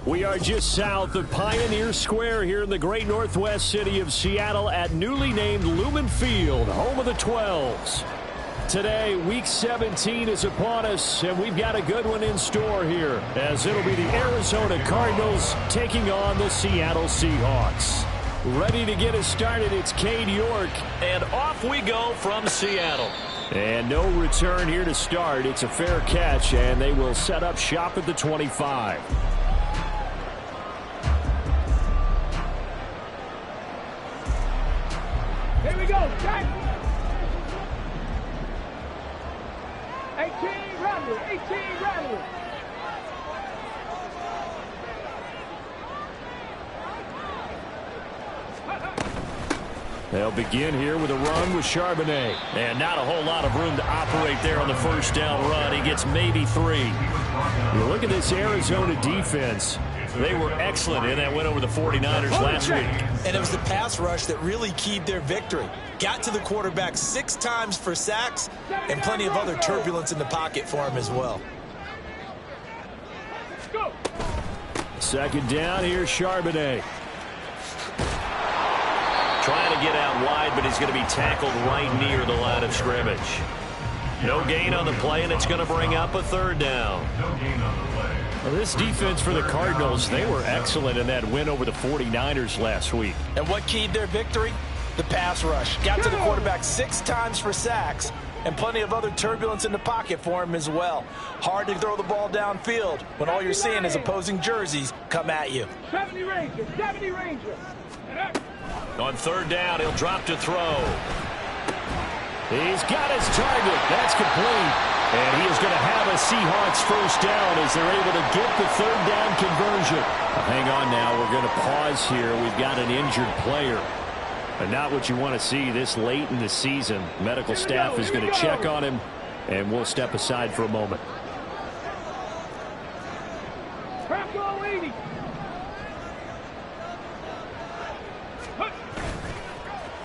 We are just south of Pioneer Square here in the great northwest city of Seattle at newly named Lumen Field, home of the 12s. Today, Week 17 is upon us, and we've got a good one in store here, as it'll be the Arizona Cardinals taking on the Seattle Seahawks. Ready to get us started, it's Cade York. And off we go from Seattle. And no return here to start. It's a fair catch, and they will set up shop at the 25. Here we go, Jack. 18 Randall, 18 Randall. They'll begin here with a run with Charbonnet. And not a whole lot of room to operate there on the first down run. He gets maybe 3. You look at this Arizona defense. They were excellent in that win over the 49ers last week. And it was the pass rush that really keyed their victory. Got to the quarterback 6 times for sacks and plenty of other turbulence in the pocket for him as well. Second down, here's Charbonnet. Trying to get out wide, but he's going to be tackled right near the line of scrimmage. No gain on the play, and it's going to bring up a third down. Well, this defense for the Cardinals, they were excellent in that win over the 49ers last week. And what keyed their victory? The pass rush. Got to the quarterback 6 times for sacks and plenty of other turbulence in the pocket for him as well. Hard to throw the ball downfield when all you're seeing is opposing jerseys come at you. 70 Rangers, 70 Rangers. On third down, he'll drop to throw. He's got his target. That's complete. And he is going to have a Seahawks first down as they're able to get the third down conversion. Hang on now. We're going to pause here. We've got an injured player. But not what you want to see this late in the season. Medical staff is going to check on him, and we'll step aside for a moment.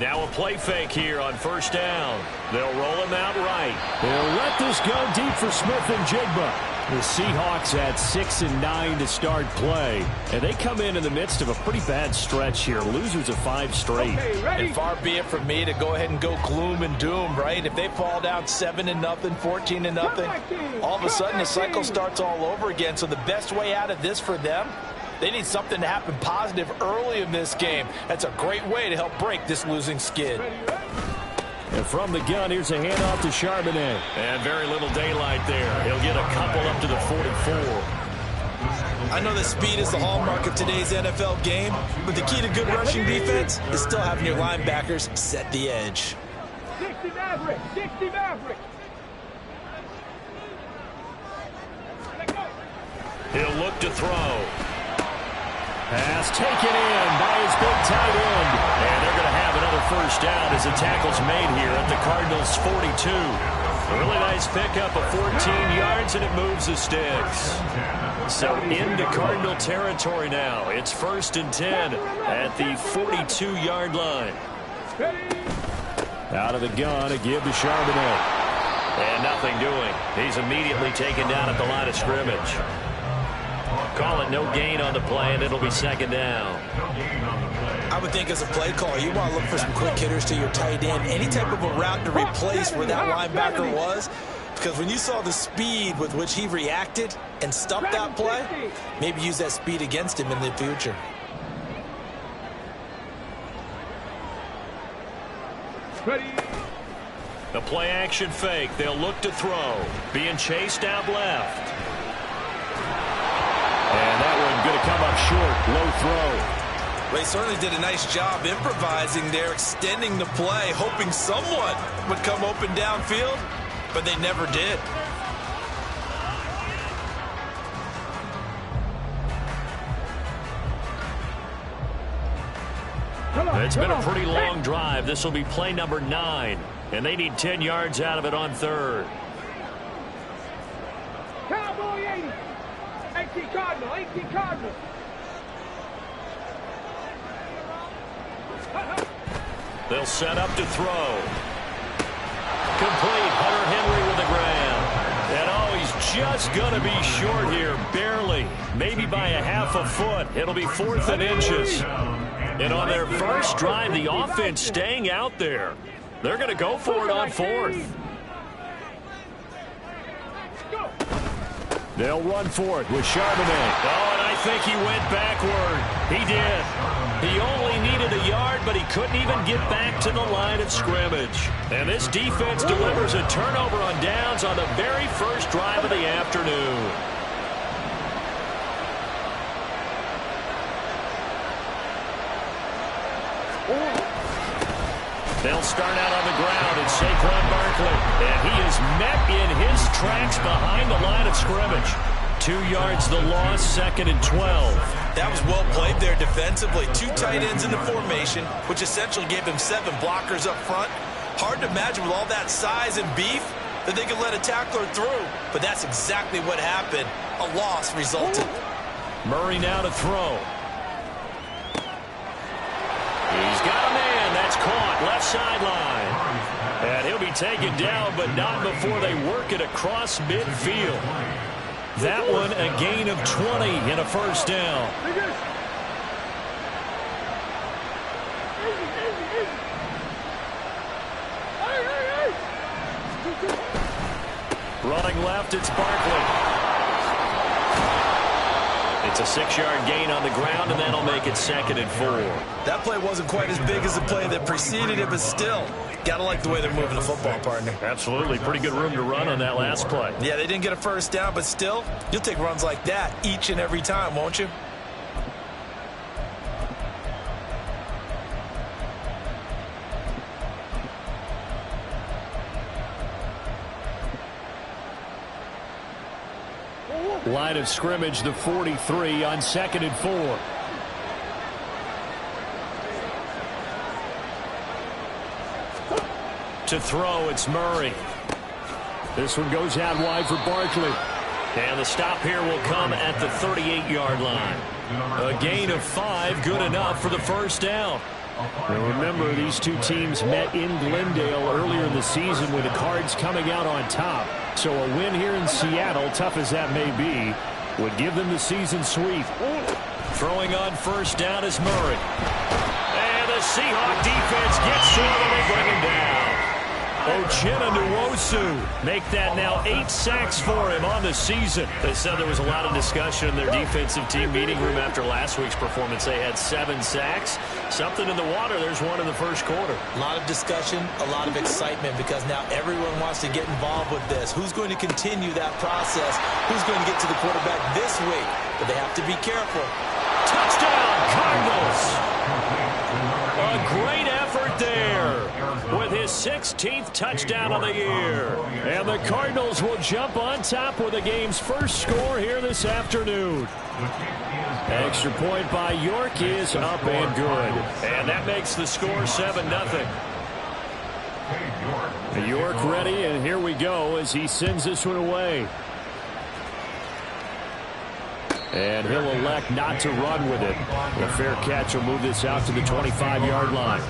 Now a play fake here on first down. They'll roll him out right. They'll let this go deep for Smith and Jigba. The Seahawks at 6-9 to start play. And they come in the midst of a pretty bad stretch here. Losers of 5 straight. And far be it from me to go ahead and go gloom and doom, right? If they fall down 7-0, 14-0, all of a sudden the cycle starts all over again. So the best way out of this for them, they need something to happen positive early in this game. That's a great way to help break this losing skid. And from the gun, here's a handoff to Charbonnet. And very little daylight there. He'll get a couple up to the 44. I know that speed is the hallmark of today's NFL game, but the key to good rushing defense is still having your linebackers set the edge. 60 Maverick, 60 Maverick. He'll look to throw. Pass taken in by his big tight end. And they're going to have another first down as the tackle's made here at the Cardinals' 42. A really nice pickup of 14 yards, and it moves the sticks. So into Cardinal territory now. It's 1st and 10 at the 42-yard line. Out of the gun, a give to Charbonnet. And nothing doing. He's immediately taken down at the line of scrimmage. Call it no gain on the play, and it'll be 2nd down. I would think as a play call, you want to look for some quick hitters to your tight end. Any type of a route to replace where that linebacker was. Because when you saw the speed with which he reacted and stuffed that play, maybe use that speed against him in the future. The play action fake. They'll look to throw. Being chased out left. And that one going to come up short. Low throw. Well, he certainly did a nice job improvising there, extending the play, hoping someone would come open downfield, but they never did. It's been a pretty long drive. This will be play number 9, and they need 10 yards out of it on 3rd. Cowboy 80. 18 Cardinal, 18 Cardinal. They'll set up to throw. Complete. Hunter Henry with the grab. And oh, he's just going to be short here, barely, maybe by a half a foot. It'll be 4th and inches. And on their first drive, the offense staying out there. They're going to go for it on 4th. They'll run for it with Charbonnet. Oh, and I think he went backward. He did. He only needed a yard, but he couldn't even get back to the line of scrimmage. And this defense delivers a turnover on downs on the very first drive of the afternoon. They'll start out on the ground. It's Saquon Barkley. And he is met in his tracks behind the line of scrimmage. 2 yards the loss, 2nd and 12. That was well played there defensively. 2 tight ends in the formation, which essentially gave him 7 blockers up front. Hard to imagine with all that size and beef that they could let a tackler through. But that's exactly what happened. A loss resulted. Murray now to throw. He's got a man. That's caught. Left sideline. And he'll be taken down, but not before they work it across midfield. That one a gain of 20 and a first down. Running left, it's Barkley. It's a 6-yard gain on the ground, and that'll make it 2nd and 4. That play wasn't quite as big as the play that preceded it, but still, got to like the way they're moving the football, partner. Absolutely. Pretty good room to run on that last play. Yeah, they didn't get a first down, but still, you'll take runs like that each and every time, won't you? Line of scrimmage, the 43 on 2nd and 4. To throw, it's Murray. This one goes out wide for Barkley. And the stop here will come at the 38-yard line. A gain of 5, good enough for the first down. Now remember, these two teams met in Glendale earlier in the season with the Cards coming out on top. So a win here in Seattle, tough as that may be, would give them the season sweep. Throwing on first down is Murray. And the Seahawk defense gets to him and they bring him down. Uchenna Nwosu make that now 8 sacks for him on the season. They said there was a lot of discussion in their defensive team meeting room after last week's performance. They had 7 sacks. Something in the water. There's one in the first quarter. A lot of discussion, a lot of excitement because now everyone wants to get involved with this. Who's going to continue that process? Who's going to get to the quarterback this week? But they have to be careful. Touchdown, Cardinals! A great effort there with his 16th touchdown of the year. And the Cardinals will jump on top with the game's first score here this afternoon. Extra point by York is up and good. And that makes the score 7-0. York ready, and here we go as he sends this one away. And he'll elect not to run with it. A fair catch will move this out to the 25-yard line.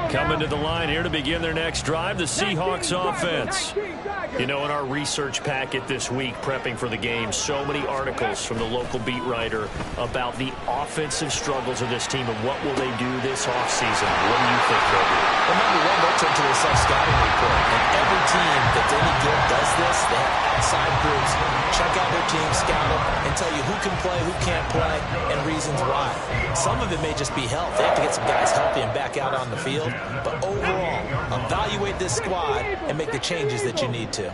Coming to the line here to begin their next drive, the Seahawks offense. You know, in our research packet this week, prepping for the game, so many articles from the local beat writer about the offensive struggles of this team and what will they do this offseason. What do you think they'll do? Well, number one, they'll turn to their self-scouting report. And every team that's any good does this. They have outside groups. Check out their team, scout them, and tell you who can play, who can't play, and reasons why. Some of it may just be health. They have to get some guys healthy and back out on the field. But overall, evaluate this squad and make the changes that you need to.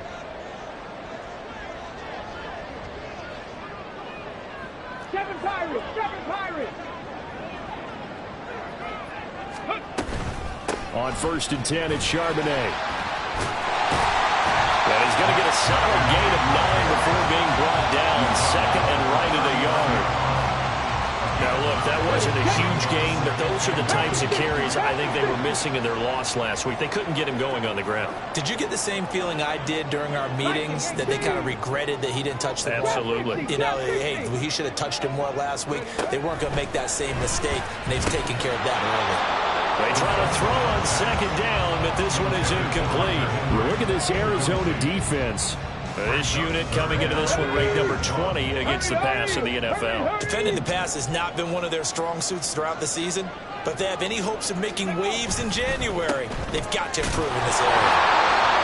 Seven Pirates! On 1st and 10, it's Charbonnet. And he's going to get a solid gain of 9 before being brought down. 2nd and right of the yard. Now, look, that wasn't a huge gain, but those are the types of carries I think they were missing in their loss last week. They couldn't get him going on the ground. Did you get the same feeling I did during our meetings, that they kind of regretted that he didn't touch the ball? Absolutely. You know, hey, he should have touched him more last week. They weren't going to make that same mistake, and they've taken care of that early. They try to throw on second down, but this one is incomplete. Look at this Arizona defense. This unit coming into this one ranked number 20 against the pass in the NFL. Defending the pass has not been one of their strong suits throughout the season, but if they have any hopes of making waves in January, they've got to improve in this area.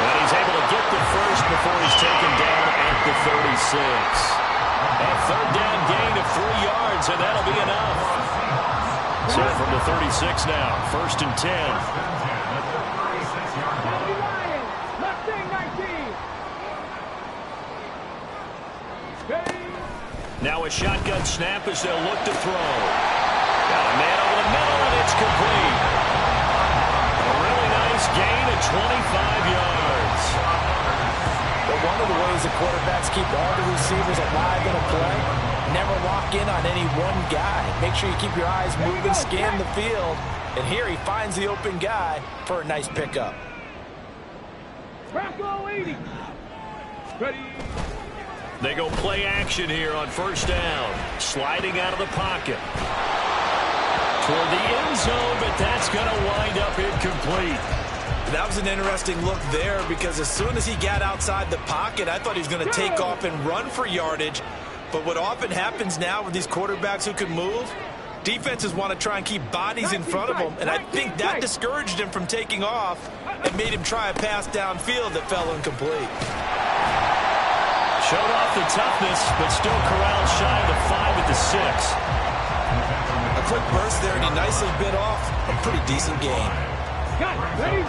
And he's able to get the first before he's taken down at the 36. A third down gain of 3 yards, and that'll be enough. So from the 36 now, 1st and 10. Now a shotgun snap as they'll look to throw. Got a man over the middle, and it's complete. A really nice gain of 25 yards. But one of the ways the quarterbacks keep all the receivers alive in a play, never lock in on any one guy. Make sure you keep your eyes moving, scan the field. And here he finds the open guy for a nice pickup. Bracco 80. Ready. They go play action here on 1st down. Sliding out of the pocket. Toward the end zone, but that's going to wind up incomplete. That was an interesting look there, because as soon as he got outside the pocket, I thought he was going to take off and run for yardage. But what often happens now with these quarterbacks who can move, defenses want to try and keep bodies in front of them, and I think that discouraged him from taking off and made him try a pass downfield that fell incomplete. Showed off the toughness, but still corralled shy of the 5 at the 6. A quick burst there, and he nicely bit off a pretty decent gain. Got it. Ready.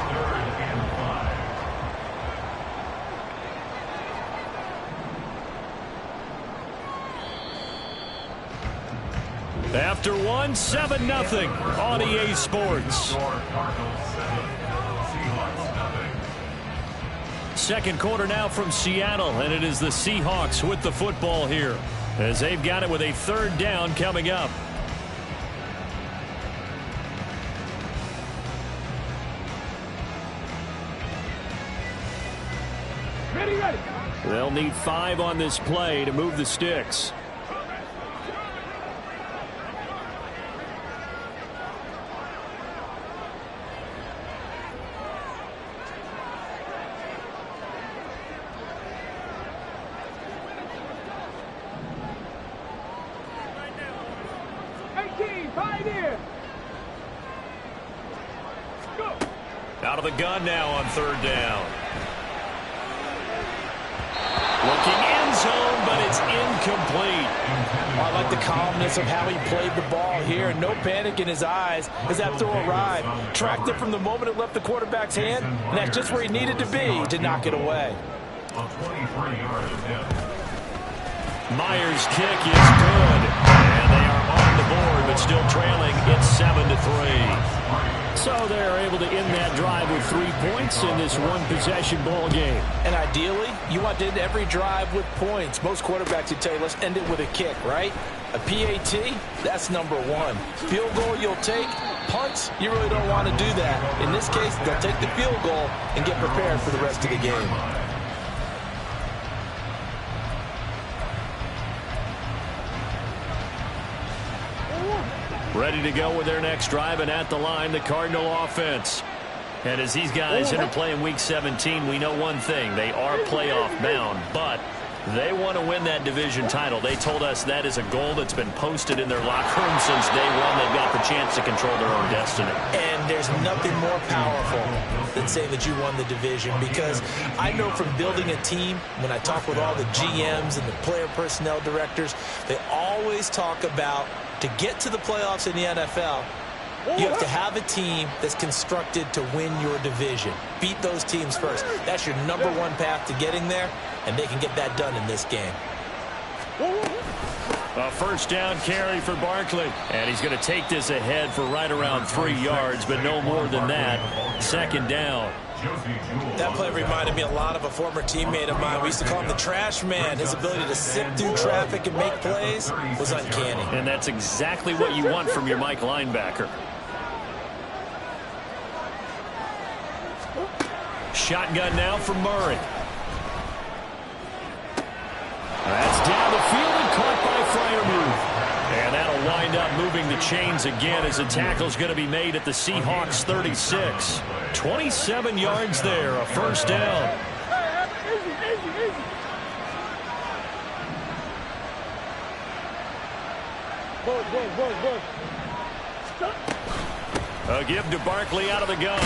After one, 7-0 on EA Sports. Second quarter now from Seattle, and it is the Seahawks with the football here, as they've got it with a 3rd down coming up. Ready, ready. They'll need 5 on this play to move the sticks. Out of the gun now on 3rd down. Looking end zone, but it's incomplete. I like the calmness of how he played the ball here. No panic in his eyes as that throw arrived. Tracked it from the moment it left the quarterback's hand, and that's just where he needed to be to knock it away. Myers' kick is good. And they are on the board, but still trailing. It's 7-3. So they're able to end that drive with 3 points in this one-possession ball game. And ideally, you want to end every drive with points. Most quarterbacks would tell you, let's end it with a kick, right? A PAT, that's number 1. Field goal you'll take. Punts, you really don't want to do that. In this case, they'll take the field goal and get prepared for the rest of the game. Ready to go with their next drive, and at the line, the Cardinal offense. And as these guys interplay in Week 17, we know one thing. They are playoff bound, but they want to win that division title. They told us that is a goal that's been posted in their locker room since day one. They've got the chance to control their own destiny. And there's nothing more powerful than saying that you won the division, because I know from building a team, when I talk with all the GMs and the player personnel directors, they always talk about, to get to the playoffs in the NFL, you have to have a team that's constructed to win your division. Beat those teams first. That's your number 1 path to getting there, and they can get that done in this game. A first down carry for Barkley, and he's going to take this ahead for right around 3 yards, but no more than that. Second down. That play reminded me a lot of a former teammate of mine. We used to call him the trash man. His ability to sift through traffic and make plays was uncanny. And that's exactly what you want from your Mike linebacker. Shotgun now for Murray. That's down the field and caught by Freiermuth. And that'll wind up moving the chains again as the tackle's going to be made at the Seahawks 36. 27 yards there, a first down. A give to Barkley out of the gun.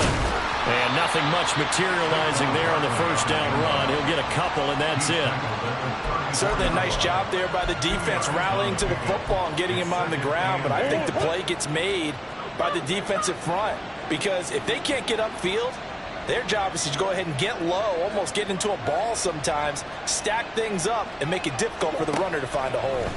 And nothing much materializing there on the first down run. He'll get a couple, and that's it. Certainly a nice job there by the defense rallying to the football and getting him on the ground. But I think the play gets made by the defensive front. Because if they can't get upfield, their job is to go ahead and get low, almost get into a ball sometimes, stack things up, and make it difficult for the runner to find a hole.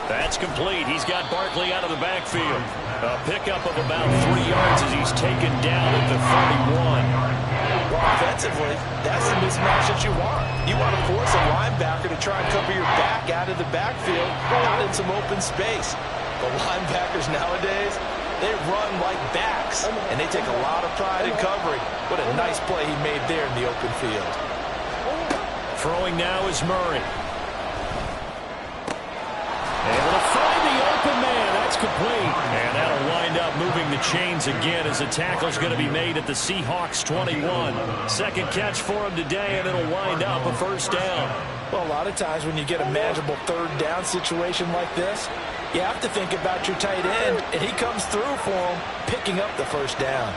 That's complete. He's got Barkley out of the backfield. A pickup of about 3 yards as he's taken down at the 31. Well, offensively, that's the mismatch that you want. You want to force a linebacker to try and cover your back out of the backfield, out in some open space. The linebackers nowadays, they run like backs, and they take a lot of pride in covering. What a nice play he made there in the open field. Throwing now is Murray. Able to find the open man. That's complete. And that'll wind up moving the chains again as the tackle's going to be made at the Seahawks 21. Second catch for him today, and it'll wind up a first down. Well, a lot of times when you get a manageable third down situation like this, you have to think about your tight end, and he comes through for him, picking up the first down.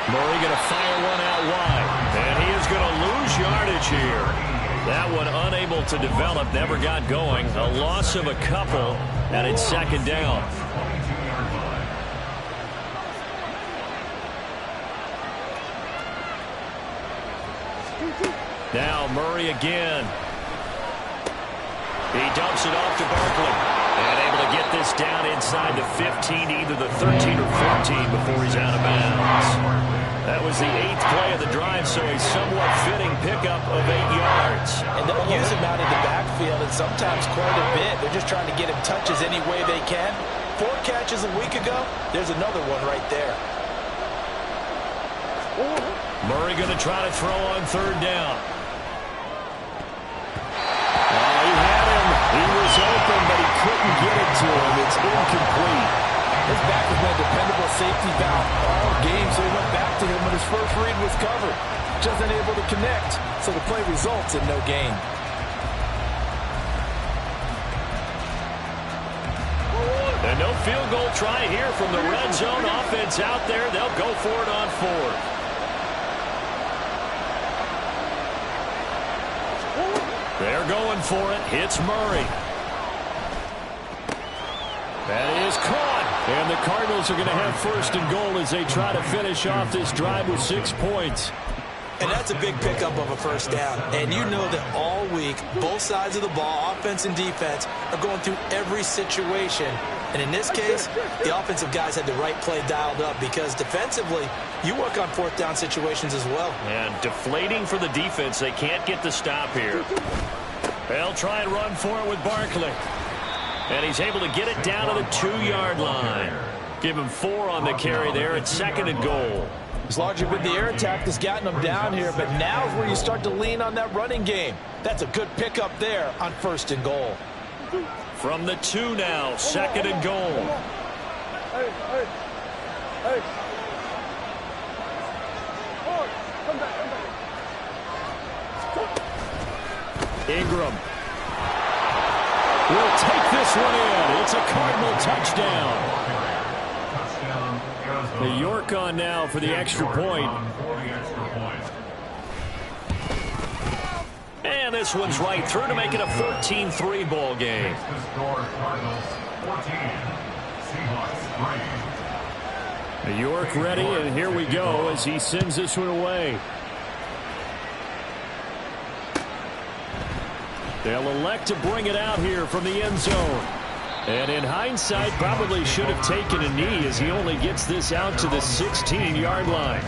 Murray going to fire one out wide. And he is going to lose yardage here. That one unable to develop, never got going. A loss of a couple, and it's second down. Now Murray again. He dumps it off to Barkley. And able to get this down inside the 15, either the 13 or 14 before he's out of bounds. That was the 8th play of the drive, so a somewhat fitting pickup of 8 yards. And they'll use him out in the backfield, and sometimes quite a bit. They're just trying to get him touches any way they can. 4 catches a week ago, there's another one right there. Murray going to try to throw on third down. He had him. He was open, but he couldn't get it to him. It's incomplete. His back has been a dependable safety valve all game, so he went back to him when his first read was covered. Just unable to connect, so the play results in no gain. And no field goal try here from the red zone. Offense out there. They'll go for it on 4th. They're going for it. Hits Murray. That is caught. And the Cardinals are going to have first and goal as they try to finish off this drive with 6 points. And that's a big pickup of a first down. And you know that all week, both sides of the ball, offense and defense, are going through every situation. And in this case, the offensive guys had the right play dialed up because defensively, you work on 4th down situations as well. And deflating for the defense. They can't get the stop here. They'll try and run for it with Barkley. And he's able to get it down to the 2-yard line. Give him 4 on the carry there at 2nd and goal. It's largely been the air attack that's gotten them down here, but now is where you start to lean on that running game. That's a good pickup there on 1st and goal. From the 2 now, 2nd and goal. Ingram will take this one in. It's a Cardinal touchdown. The York on now for the extra point. And this one's right through to make it a 14-3 ball game. The York ready, and here we go as he sends this one away. They'll elect to bring it out here from the end zone. And in hindsight, probably should have taken a knee as he only gets this out to the 16-yard line.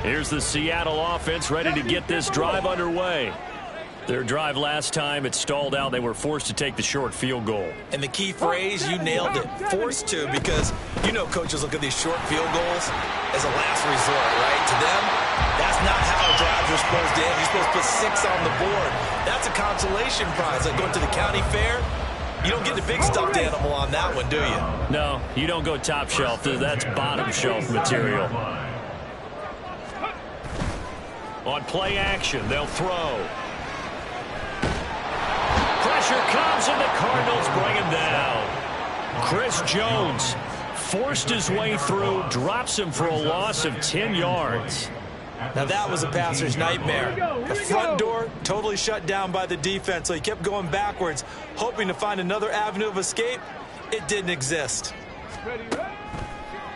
Here's the Seattle offense ready to get this drive underway. Their drive last time, it stalled out. They were forced to take the short field goal. And the key phrase, you nailed it, forced to, because you know coaches look at these short field goals as a last resort, right? To them, that's not how drives are supposed to end. You're supposed to put 6 on the board. That's a consolation prize, like going to the county fair. You don't get the big stuffed animal on that one, do you? No, you don't go top shelf. That's bottom shelf material. On play action, they'll throw. Pressure comes, and the Cardinals bring him down. Chris Jones forced his way through, drops him for a loss of 10 yards. Now that was a passer's nightmare. The front door totally shut down by the defense, so he kept going backwards, hoping to find another avenue of escape. It didn't exist.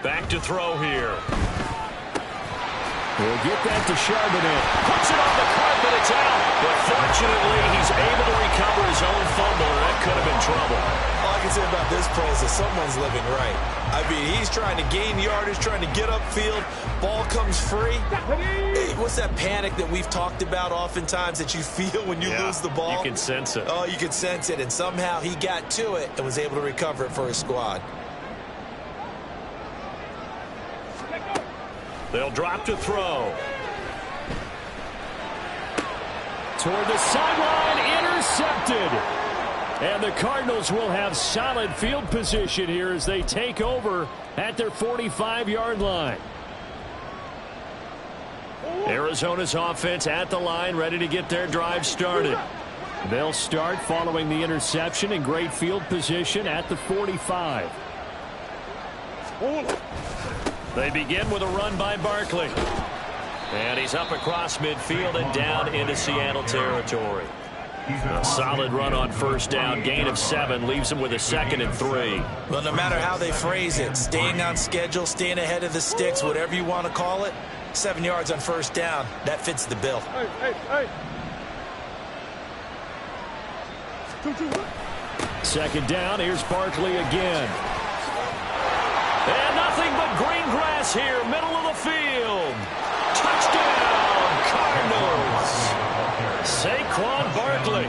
Back to throw here. We'll get that to Charbonnet. Puts it on the carpet, it's out. But fortunately, he's able to recover his own fumble, or that could have been trouble. All I can say about this play is that someone's living right. I mean, he's trying to gain yardage, trying to get upfield. Ball comes free. Hey, what's that panic that we've talked about oftentimes that you feel when you lose the ball? You can sense it. Oh, you can sense it, and somehow he got to it and was able to recover it for his squad. They'll drop to throw. Toward the sideline, intercepted. And the Cardinals will have solid field position here as they take over at their 45-yard line. Arizona's offense at the line, ready to get their drive started. They'll start following the interception in great field position at the 45. They begin with a run by Barkley. And he's up across midfield and down into Seattle territory. A solid run on first down. Gain of 7 leaves him with a 2nd and 3. Well, no matter how they phrase it, staying on schedule, staying ahead of the sticks, whatever you want to call it, 7 yards on first down, that fits the bill. Hey. 2nd down, here's Barkley again. And nothing but green grass here, middle of the field. Touchdown, Cardinals. Saquon Barkley,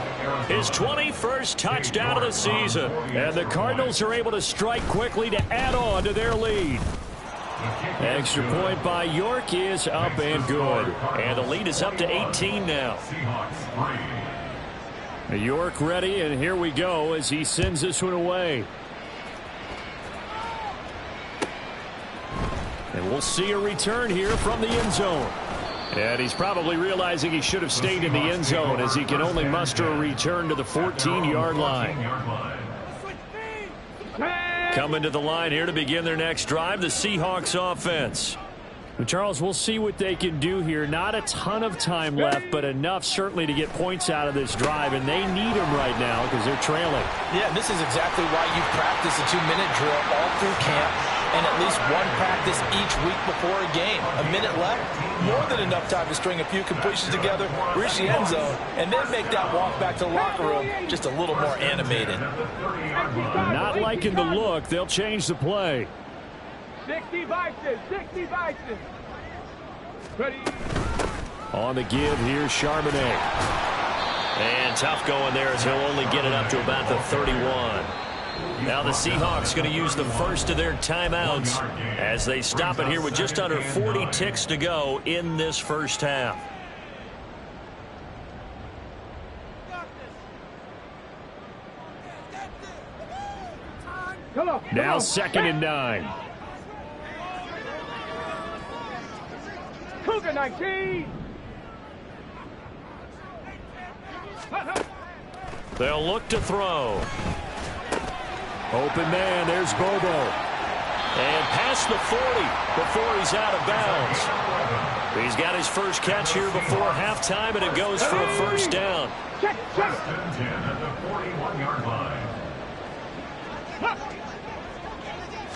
his 21st touchdown of the season. And the Cardinals are able to strike quickly to add on to their lead. Extra point by York is up and good. And the lead is up to 18 now. York ready, and here we go as he sends this one away. And we'll see a return here from the end zone. And he's probably realizing he should have stayed in the end zone as he can only muster a return to the 14-yard line. Coming to the line here to begin their next drive, the Seahawks offense. Charles, we'll see what they can do here. Not a ton of time left, but enough certainly to get points out of this drive, and they need them right now because they're trailing. Yeah, this is exactly why you practice a 2-minute drill all through camp and at least one practice each week before a game. A minute left, more than enough time to string a few completions together, reach the end zone, and then make that walk back to the locker room just a little more animated. Not liking the look. They'll change the play. 60 Vikings, 60 Vikings. Ready. On the give, here's Charbonnet. And tough going there as he'll only get it up to about the 31. Now the Seahawks going to use the first of their timeouts as they stop it here with just under 40 ticks to go in this first half. Now 2nd and 9. Cougar 19. They'll look to throw. Open man, there's Bobo. And past the 40 before he's out of bounds. He's got his first catch here before halftime, and it goes for a first down. Check. At the 41-yard line.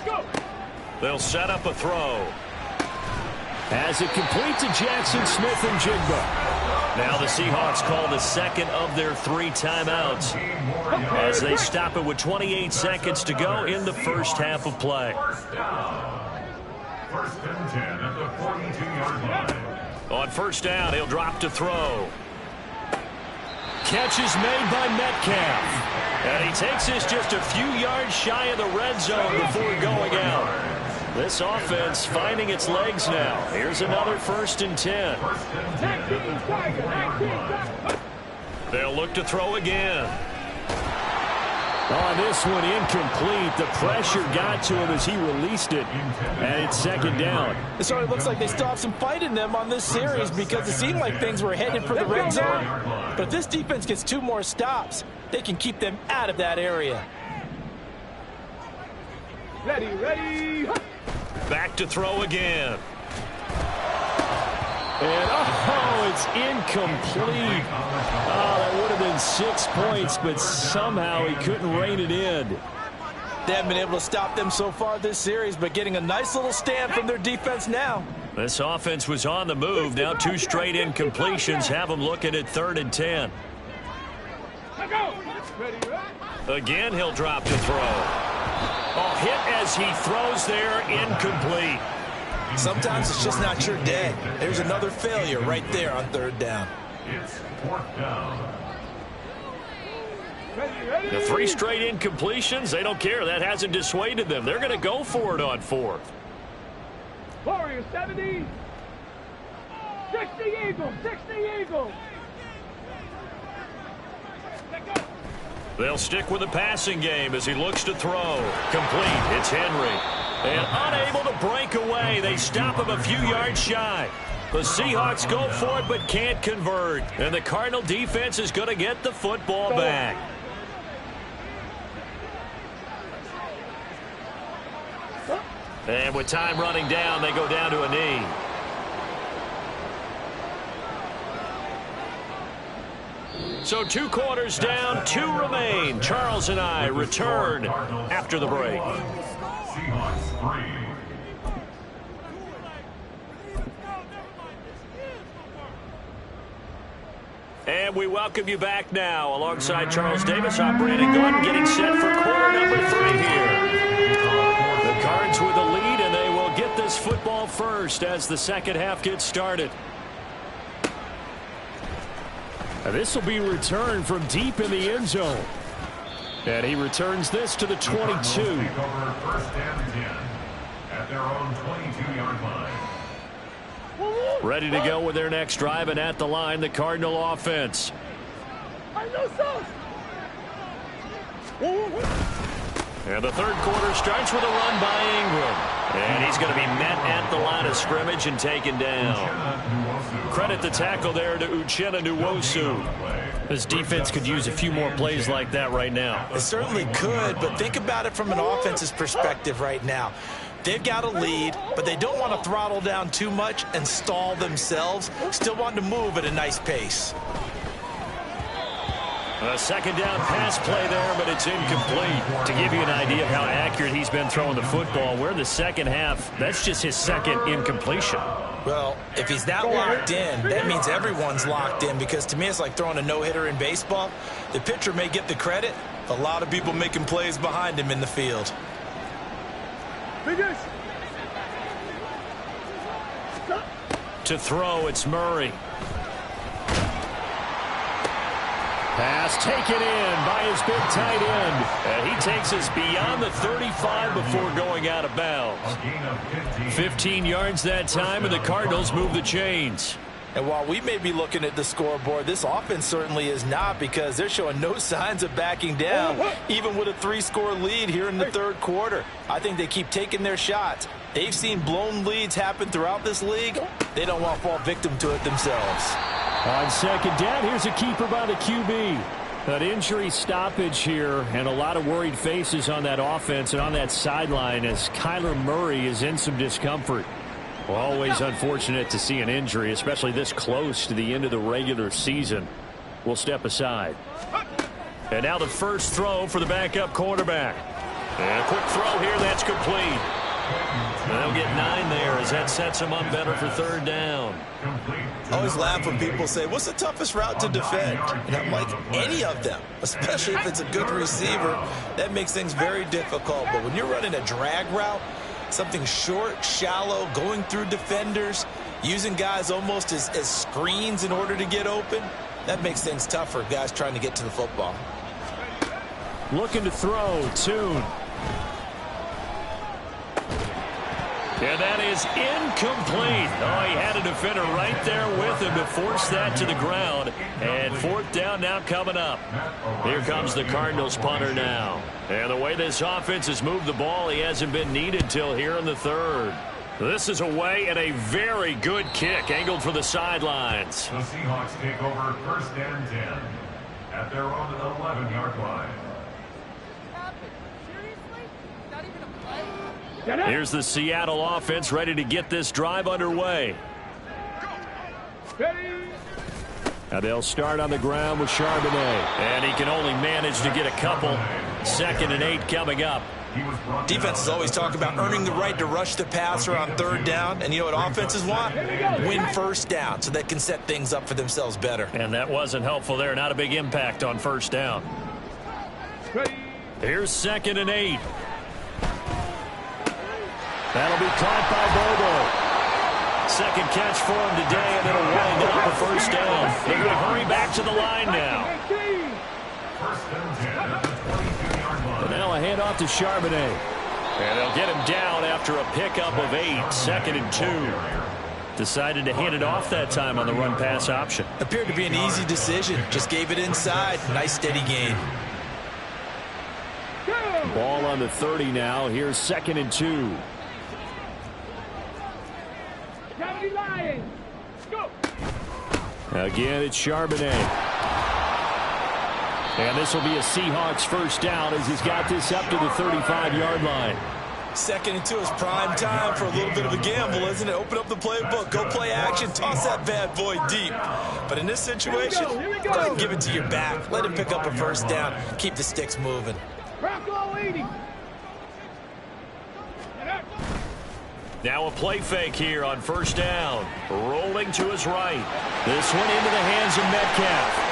Go. They'll set up a throw. As it complete to Jackson Smith and Jigba. Now the Seahawks call the second of their 3 timeouts as they stop it with 28 seconds to go in the first half of play. First and 10 at the 42-yard line. On first down, he'll drop to throw. Catch is made by Metcalf. And he takes this just a few yards shy of the red zone before going out. This offense finding its legs now. Here's another first and 10. They'll look to throw again. On this one, incomplete. The pressure got to him as he released it. And it's second down. It sort of looks like they still have some fight in them on this series because it seemed like things were headed for the red zone. But if this defense gets 2 more stops, they can keep them out of that area. Ready. Back to throw again. And, it's incomplete. That would have been 6 points, but somehow he couldn't rein it in. They haven't been able to stop them so far this series, but getting a nice little stand from their defense now. This offense was on the move. Now 2 straight incompletions have them looking at 3rd and 10. Again, he'll drop to throw. Hit as he throws there, incomplete. Sometimes it's just not your day. There's another failure right there on 3rd down. It's 4th down. The 3 straight incompletions, they don't care. That hasn't dissuaded them. They're going to go for it on 4th. Warriors 70. 60 Eagles. 60 Eagles. They'll stick with the passing game as he looks to throw. Complete. It's Henry. And unable to break away. They stop him a few yards shy. The Seahawks go for it but can't convert. And the Cardinal defense is going to get the football back. And with time running down, they go down to a knee. So 2 quarters down, 2 remain. Charles and I return after the break. Seahawks 3. And we welcome you back now. Alongside Charles Davis, I'm Brandon Gordon, getting set for quarter number 3 here. The Cards with the lead, and they will get this football first as the second half gets started. This will be returned from deep in the end zone. And he returns this to the 22. First and 10 at their own 22-yard line. Ready to go with their next drive, and at the line, the Cardinal offense. And the 3rd quarter starts with a run by Ingram. And he's going to be met at the line of scrimmage and taken down. Credit the tackle there to Uchenna Nwosu. This defense could use a few more plays like that right now. It certainly could, but think about it from an offense's perspective right now. They've got a lead, but they don't want to throttle down too much and stall themselves. Still want to move at a nice pace. A second down pass play there, but it's incomplete. To give you an idea of how accurate he's been throwing the football, we're in the second half. That's just his 2nd incompletion. Well, if he's that locked in, that means everyone's locked in, because to me it's like throwing a no-hitter in baseball. The pitcher may get the credit, a lot of people making plays behind him in the field. To throw, it's Murray. Pass taken in by his big tight end. And he takes us beyond the 35 before going out of bounds. 15 yards that time, and the Cardinals move the chains. And while we may be looking at the scoreboard, this offense certainly is not, because they're showing no signs of backing down, even with a 3-score lead here in the 3rd quarter. I think they keep taking their shots. They've seen blown leads happen throughout this league. They don't want to fall victim to it themselves. On second down, here's a keeper by the QB. An injury stoppage here, and a lot of worried faces on that offense and on that sideline as Kyler Murray is in some discomfort. Well, always unfortunate to see an injury, especially this close to the end of the regular season. We'll step aside. And now the first throw for the backup quarterback. And a quick throw here, that's complete. They'll get 9 there as that sets them up better for 3rd down. I always laugh when people say, what's the toughest route to defend? And I'm like, any of them, especially if it's a good receiver. That makes things very difficult. But when you're running a drag route, something short, shallow, going through defenders, using guys almost as screens in order to get open, that makes things tougher, guys trying to get to the football. Looking to throw, Tune. And that is incomplete. Oh, he had a defender right there with him to force that to the ground. And fourth down now coming up. Here comes the Cardinals punter now. And the way this offense has moved the ball, he hasn't been needed till here in the third. This is away and a very good kick angled for the sidelines. The Seahawks take over first and 10 at their own 11-yard line. Here's the Seattle offense ready to get this drive underway. Now they'll start on the ground with Charbonnet. And he can only manage to get a couple. 2nd and 8 coming up. Defenses always talk about earning the right to rush the passer on third down. And you know what offenses want? Win first down so they can set things up for themselves better. And that wasn't helpful there. Not a big impact on first down. Here's 2nd and 8. That'll be caught by Bobo. Second catch for him today, and it'll wind up a first down. They're going to hurry back to the line now. First and 10 at the 22-yard line. And now a handoff to Charbonnet. And they'll get him down after a pickup of 8. 2nd and 2. Decided to hand it off that time on the run-pass option. Appeared to be an easy decision. Just gave it inside. Nice steady gain. Ball on the 30 now. Here's 2nd and 2. Again, it's Charbonnet. And this will be a Seahawks first down as he's got this up to the 35-yard line. 2nd and 2 is prime time for a little bit of a gamble, isn't it? Open up the playbook, go play action, toss that bad boy deep. But in this situation, go ahead and give it to your back. Let him pick up a first down. Keep the sticks moving. Now a play fake here on first down. Rolling to his right. This one into the hands of Metcalf.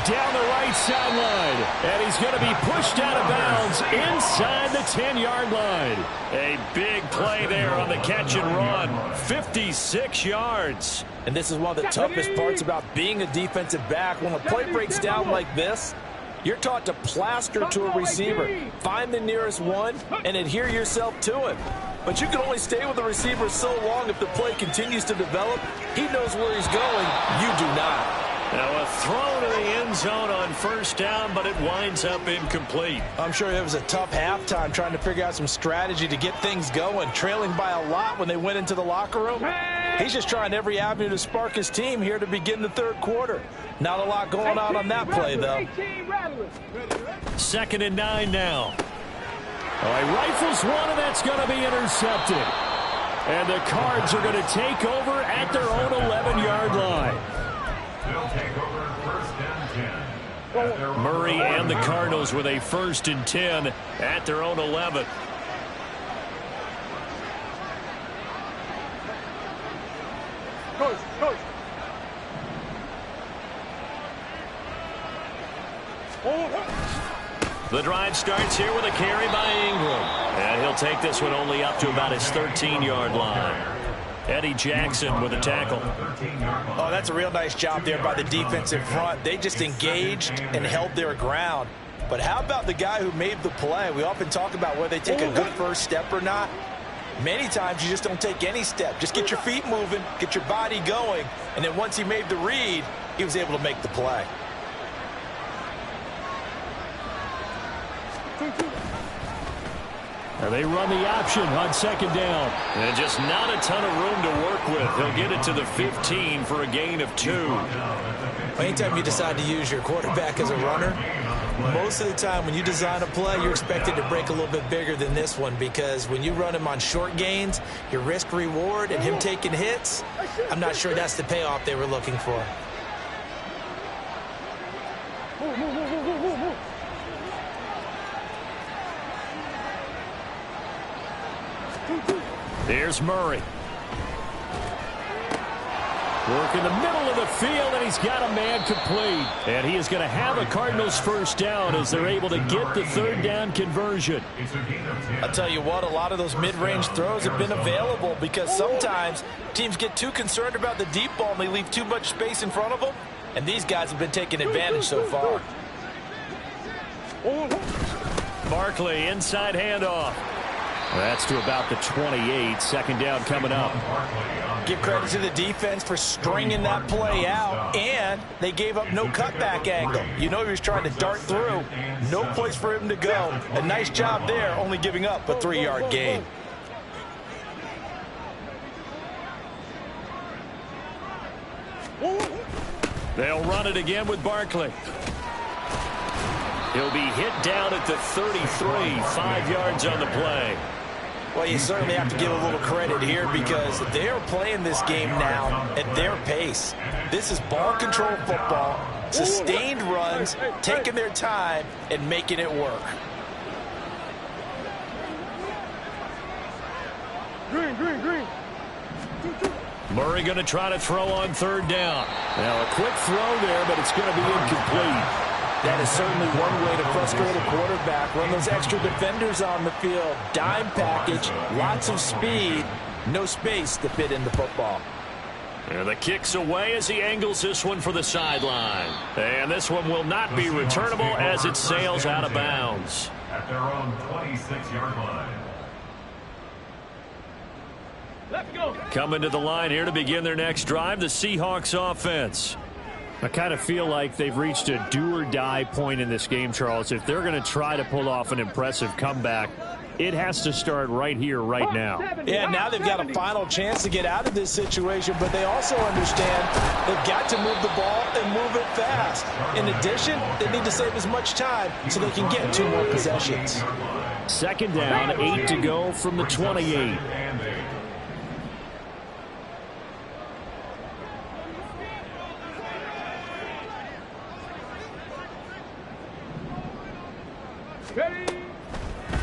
Down the right sideline. And he's going to be pushed out of bounds inside the 10-yard line. A big play there on the catch and run. 56 yards. And this is one of the toughest parts about being a defensive back. When a play breaks down like this, you're taught to plaster to a receiver. Find the nearest one and adhere yourself to him. But you can only stay with the receiver so long if the play continues to develop. He knows where he's going. You do not. Now a throw to the end zone on first down, but it winds up incomplete. I'm sure it was a tough halftime trying to figure out some strategy to get things going. Trailing by a lot when they went into the locker room. He's just trying every avenue to spark his team here to begin the third quarter. Not a lot going on that play, though. 2nd and 9 now. Oh, he rifles one, and that's going to be intercepted. And the Cards are going to take over at their own 11-yard line. They'll take over first and 10. Murray and the Cardinals with a 1st and 10 at their own 11. Coach. The drive starts here with a carry by Ingram. And he'll take this one only up to about his 13-yard line. Eddie Jackson with a tackle. Oh, that's a real nice job there by the defensive front. They just engaged and held their ground. But how about the guy who made the play? We often talk about whether they take a good first step or not. Many times you just don't take any step. Just get your feet moving, get your body going, and then once he made the read, he was able to make the play. And they run the option on 2nd down. And just not a ton of room to work with. He'll get it to the 15 for a gain of 2. Anytime you decide to use your quarterback as a runner, most of the time when you design a play, you're expected to break a little bit bigger than this one, because when you run him on short gains, your risk reward and him taking hits, I'm not sure that's the payoff they were looking for. There's Murray. Work in the middle of the field, and he's got a man complete. And he is going to have a Cardinals first down as they're able to get the third down conversion. I'll tell you what, a lot of those mid-range throws have been available because sometimes teams get too concerned about the deep ball and they leave too much space in front of them. And these guys have been taking advantage so far. Barkley, inside handoff. That's to about the 28. Second down coming up. Give credit to the defense for stringing that play out, and they gave up no cutback angle. You know he was trying to dart through. No place for him to go. A nice job there, only giving up a 3-yard gain. They'll run it again with Barkley. He'll be hit down at the 33, 5 yards on the play. Well, you certainly have to give a little credit here because they are playing this game now at their pace. This is ball control football, sustained runs, taking their time, and making it work. Green. Murray going to try to throw on third down. Now a quick throw there, but it's going to be incomplete. That is certainly one way to frustrate a quarterback. Run those extra defenders on the field. Dime package, lots of speed, no space to fit in the football. And the kick's away as he angles this one for the sideline. And this one will not be returnable as it sails out of bounds. At their own 26-yard line. Let's go. Coming to the line here to begin their next drive, the Seahawks offense. I kind of feel like they've reached a do-or-die point in this game, Charles. If they're going to try to pull off an impressive comeback, it has to start right here, right now. Yeah, now they've got a final chance to get out of this situation, but they also understand they've got to move the ball and move it fast. In addition, they need to save as much time so they can get 2 more possessions. Second down, 8 to go from the 28.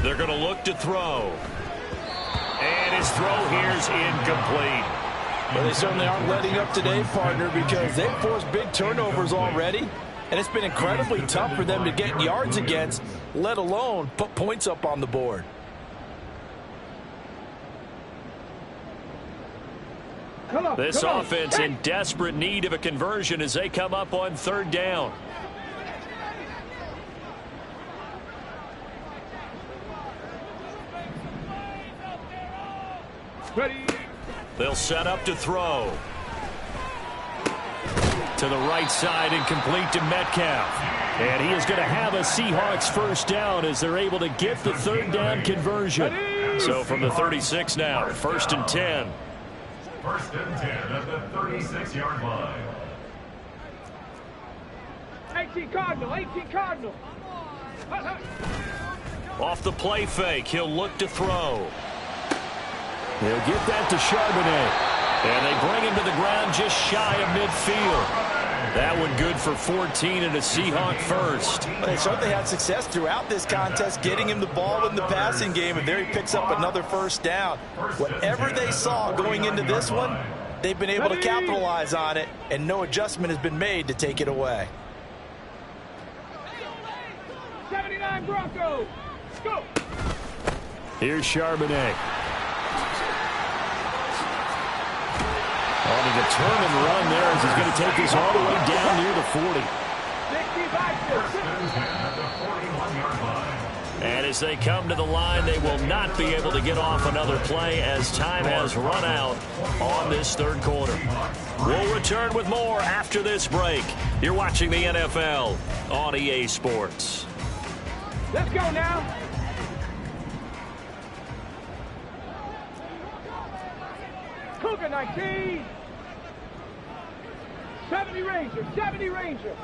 They're going to look to throw. And his throw here's incomplete. Well, they certainly aren't letting up today, partner, because they've forced big turnovers already. And it's been incredibly tough for them to get yards against, let alone put points up on the board. This offense in desperate need of a conversion as they come up on third down. Ready. They'll set up to throw. To the right side and complete to Metcalf. And he is going to have a Seahawks first down as they're able to get the third down conversion. So from the 36 now, first and 10. First and 10 at the 36-yard line. 18 Cardinal. Off the play fake, he'll look to throw. They'll get that to Charbonnet. And they bring him to the ground just shy of midfield. That one good for 14 and a Seahawk first. But they certainly had success throughout this contest, getting him the ball in the passing game, and there he picks up another first down. Whatever they saw going into this one, they've been able to capitalize on it, and no adjustment has been made to take it away. 79 Broncos. Go. Here's Charbonnet. On a determined run there as he's going to take this all the way down near the 40. And as they come to the line, they will not be able to get off another play as time has run out on this third quarter. We'll return with more after this break. You're watching the NFL on EA Sports. Let's go now. Cougar 19. 70 Ranger.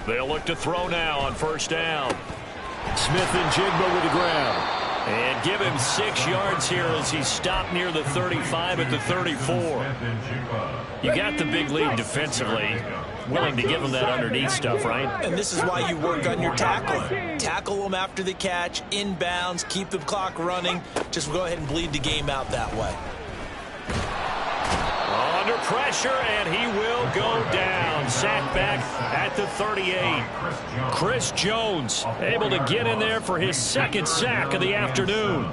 They'll look to throw now on first down. Smith and Jigba with the ground. And give him 6 yards here as he stopped near the 35 at the 34. You got the big lead defensively. Willing to give him that underneath stuff, right? And this is why you work on your tackling. Tackle them after the catch, inbounds, keep the clock running. Just go ahead and bleed the game out that way. pressure, and he will go down. Sacked back at the 38. Chris Jones able to get in there for his second sack of the afternoon.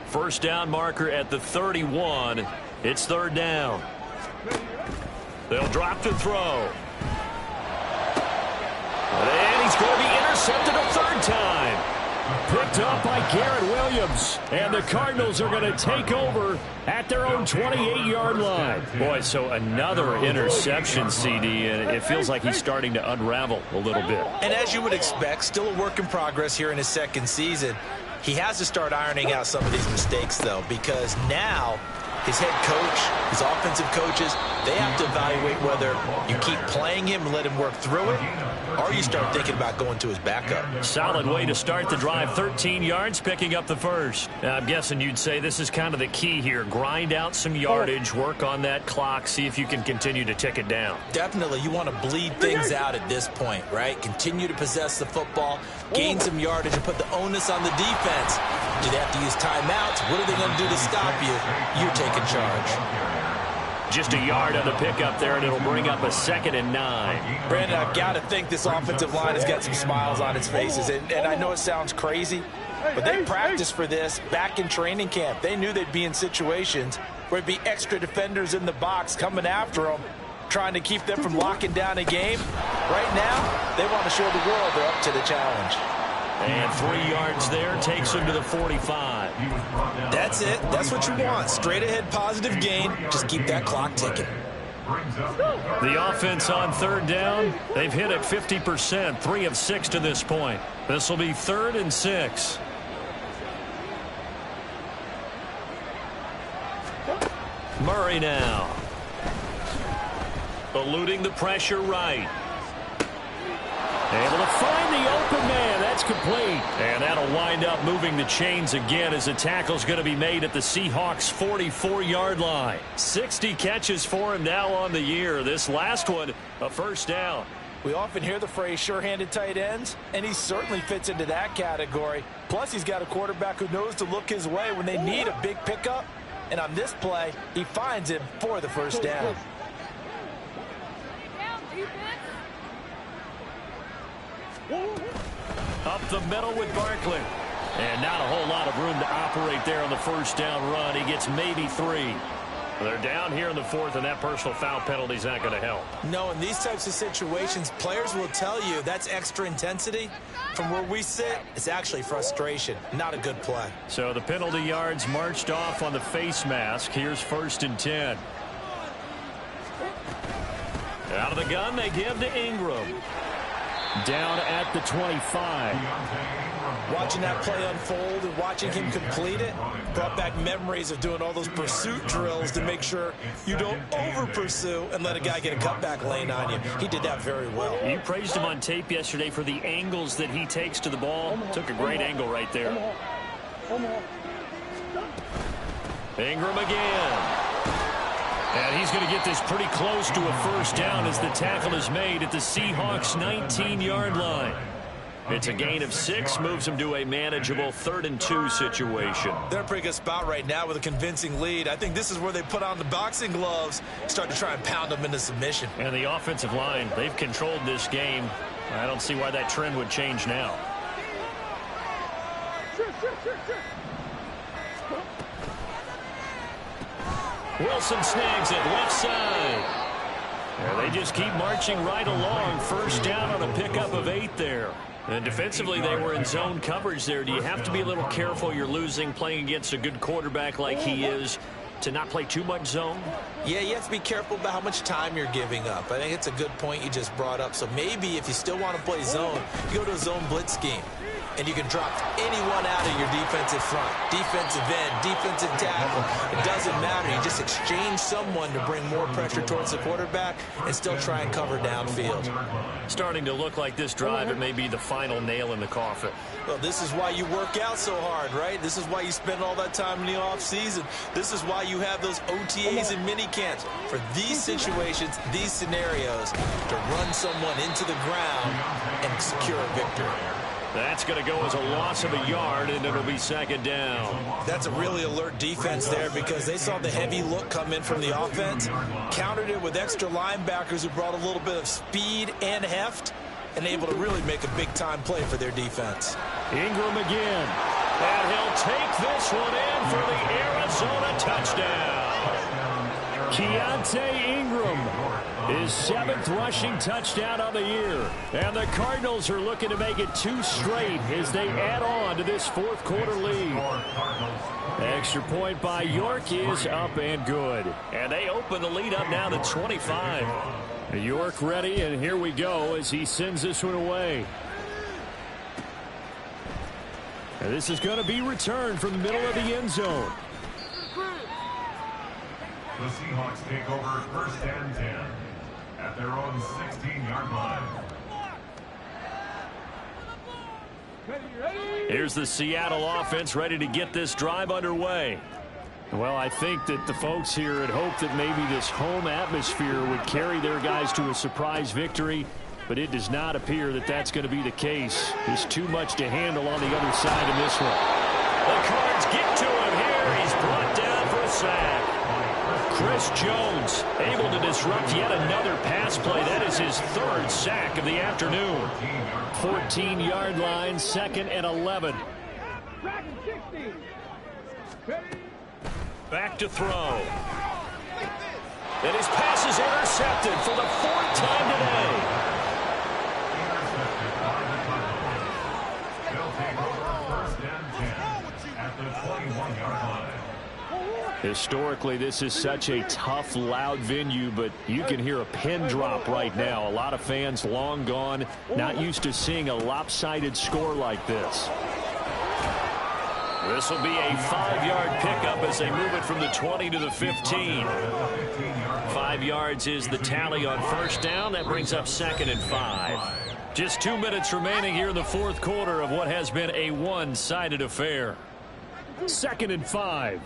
First down marker at the 31. It's third down. They'll drop to throw. And he's going to be intercepted a third time. Picked up by Garrett Williams. And the Cardinals are going to take over at their own 28-yard line. Boy, so another interception, CD, and it feels like he's starting to unravel a little bit. And as you would expect, still a work in progress here in his second season. He has to start ironing out some of these mistakes, though, because now his head coach, his offensive coaches, they have to evaluate whether you keep playing him and let him work through it, or you start thinking about going to his backup. Solid way to start the drive. 13 yards, picking up the first. Now, I'm guessing you'd say this is kind of the key here. Grind out some yardage, work on that clock, see if you can continue to tick it down. Definitely, you want to bleed things out at this point, right? Continue to possess the football, gain some yardage, and put the onus on the defense. Do they have to use timeouts? What are they going to do to stop you? You're taking charge. Just a yard on the pickup there, and it'll bring up a 2nd and 9. Brandon, I've got to think this offensive line has got some smiles on its faces. And I know it sounds crazy, but they practiced for this back in training camp. They knew they'd be in situations where there'd be extra defenders in the box coming after them, trying to keep them from locking down a game. Right now, they want to show the world they're up to the challenge. And 3 yards there takes him to the 45. That's it. That's what you want. Straight ahead positive gain. Just keep that clock ticking. The offense on third down, they've hit it 50%, 3 of 6 to this point. This will be 3rd and 6. Murray now. Eluding the pressure right. Able to find the open man. That's complete. And that'll wind up moving the chains again as the tackle's going to be made at the Seahawks' 44-yard line. 60 catches for him now on the year. This last one, a first down. We often hear the phrase sure-handed tight ends, and he certainly fits into that category. Plus, he's got a quarterback who knows to look his way when they need a big pickup. And on this play, he finds him for the first down. Up the middle with Barkley. And not a whole lot of room to operate there on the first down run. He gets maybe 3. They're down here in the 4th, and that personal foul penalty is not going to help. No, in these types of situations, players will tell you that's extra intensity. From where we sit, it's actually frustration. Not a good play. So the penalty yards marched off on the face mask. Here's 1st and 10. Out of the gun, they give to Ingram. Down at the 25. Watching that play unfold and watching him complete it brought back memories of doing all those pursuit drills to make sure you don't over-pursue and let a guy get a cutback lane on you. He did that very well. You praised him on tape yesterday for the angles that he takes to the ball. Took a great angle right there. Ingram again. And he's going to get this pretty close to a first down as the tackle is made at the Seahawks' 19-yard line. It's a gain of 6, moves him to a manageable 3rd and 2 situation. They're in a pretty good spot right now with a convincing lead. I think this is where they put on the boxing gloves, start to try and pound them into submission. And the offensive line, they've controlled this game. I don't see why that trend would change now. Wilson snags it left side. And they just keep marching right along. First down on a pickup of 8 there. And defensively, they were in zone coverage there. Do you have to be a little careful? You're losing playing against a good quarterback like he is to not play too much zone? Yeah, you have to be careful about how much time you're giving up. I think it's a good point you just brought up. So maybe if you still want to play zone, you go to a zone blitz scheme. And you can drop anyone out of your defensive front, defensive end, defensive tackle. It doesn't matter. You just exchange someone to bring more pressure towards the quarterback and still try and cover downfield. Starting to look like this drive, it may be the final nail in the coffin. Well, this is why you work out so hard, right? This is why you spend all that time in the offseason. This is why you have those OTAs and mini camps. For these situations, these scenarios, to run someone into the ground and secure a victory. That's going to go as a loss of a yard, and it'll be second down. That's a really alert defense there because they saw the heavy look come in from the offense, countered it with extra linebackers who brought a little bit of speed and heft, and able to really make a big-time play for their defense. Ingram again. And he'll take this one in for the Arizona touchdown. Keontae Ingram, his 7th rushing touchdown of the year. And the Cardinals are looking to make it 2 straight as they add on to this 4th quarter lead. Extra point by York is up and good. And they open the lead up now to 25. York ready, and here we go as he sends this one away. And this is going to be returned from the middle of the end zone. The Seahawks take over 1st and 10 at their own 16-yard line. Here's the Seattle offense ready to get this drive underway. Well, I think that the folks here had hoped that maybe this home atmosphere would carry their guys to a surprise victory, but it does not appear that that's going to be the case. There's too much to handle on the other side of this one. The Cards get to him here. He's brought down for a sack. Chris Jones able to disrupt yet another pass play. That is his 3rd sack of the afternoon. 14-yard line, 2nd and 11. Back to throw. And his pass is intercepted for the 4th time today. They'll take over 1st and 10 at the 21-yard line. Historically, this is such a tough, loud venue, but you can hear a pin drop right now. A lot of fans long gone, not used to seeing a lopsided score like this. This will be a 5-yard pickup as they move it from the 20 to the 15. 5 yards is the tally on 1st down. That brings up 2nd and 5. Just 2 minutes remaining here in the 4th quarter of what has been a one-sided affair. 2nd and 5.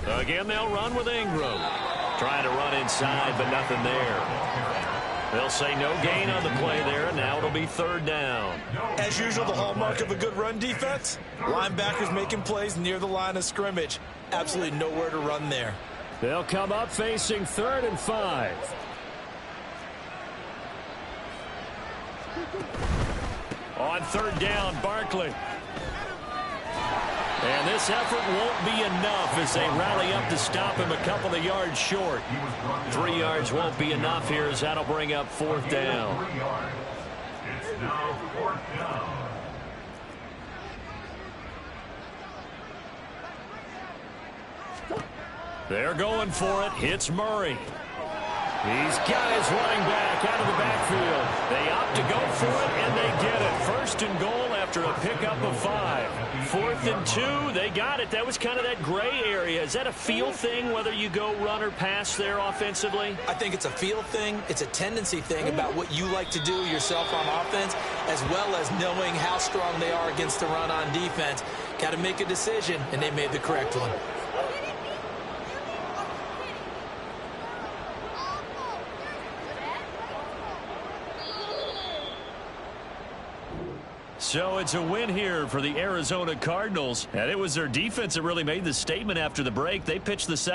Again, they'll run with Ingram. Trying to run inside, but nothing there. They'll say no gain on the play there, and now it'll be 3rd down. As usual, the hallmark of a good run defense, linebackers making plays near the line of scrimmage. Absolutely nowhere to run there. They'll come up facing 3rd and 5. On 3rd down, Barkley. And this effort won't be enough as they rally up to stop him a couple of yards short. 3 yards won't be enough here as that'll bring up 4th down. It's now 4th down. They're going for it. It's Murray. He's got his running back out of the backfield. They opt to go for it, and they get it. 1st and goal after a pickup of 5. 4th and 2, they got it. That was kind of that gray area. Is that a feel thing, whether you go run or pass there offensively? I think it's a feel thing. It's a tendency thing about what you like to do yourself on offense, as well as knowing how strong they are against the run on defense. Got to make a decision, and they made the correct one. So it's a win here for the Arizona Cardinals. And it was their defense that really made the statement after the break. They pitched the